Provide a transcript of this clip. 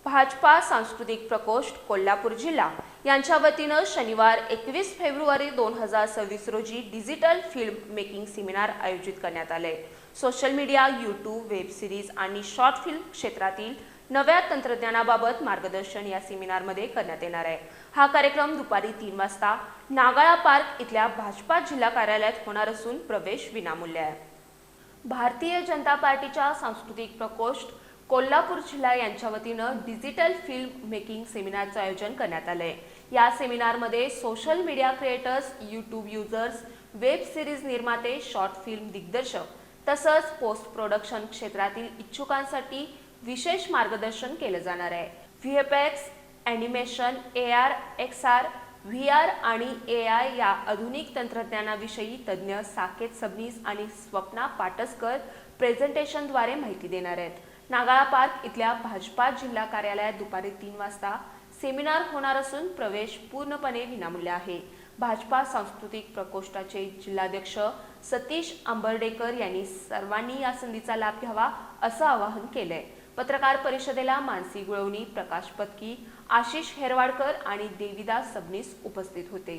भाजपा सांस्कृतिक प्रकोष्ठ कोल्हापूर जिल्हा यांच्या वतीनं शनिवार 21 फेब्रुवारी 2026 रोजी डिजिटल फिल्म मेकिंग सेमिनार आयोजित करण्यात आले। Social media, YouTube, web series आणि शॉर्ट फिल्म क्षेत्रातील नव्या तंत्रज्ञानाबाबत मार्गदर्शन या सेमिनारमध्ये करण्यात येणार आहे। हा कार्यक्रम दुपारी 3 वाजता नागाळा पार्क इथल्या भाजपा जिल्हा कार्यालयात होणार असून प्रवेश विनामूल्य आहे। भारतीय जनता पार्टीच्या सांस्कृतिक प्रकोष्ठ कोल्हापूर जिल्हा यांच्या वतीनं डिजिटल फिल्म मेकिंग सेमिनारचं आयोजन करण्यात आलंय। या सेमिनारमध्ये social media creators, YouTube users, web series निर्माते, शॉर्ट फिल्म दिग्दर्शक तसंच पोस्ट प्रोडक्शन क्षेत्रातील इच्छुकांसाठी विशेष मार्गदर्शन केलं जाणार आहे। VFX, animation, AR, XR, VR आणि AI या आधुनिक तंत्रज्ञानाविषयी तज्ज्ञ साकेत सबनीस आणि स्वप्ना पाटसकर प्रेझेंटेशनद्वारे माहिती देणार आहेत। नागाळा पार्क इथल्या भाजपा जिल्हा कार्यालयात दुपारी 3 वाजता सेमिनार होणार असून प्रवेश पूर्णपणे विनामूल्य आहे। भाजपा सांस्कृतिक प्रकोष्ठाचे जिल्हाध्यक्ष सतीश आंबर्डेकर यांनी सर्वांनी या संधीचा लाभ घ्यावा असं आवाहन केलंय। पत्रकार परिषदेला मानसी गुळवणी, प्रकाश पत्की, आशिष हेरवाडकर आणि देविदास सबनीस उपस्थित होते।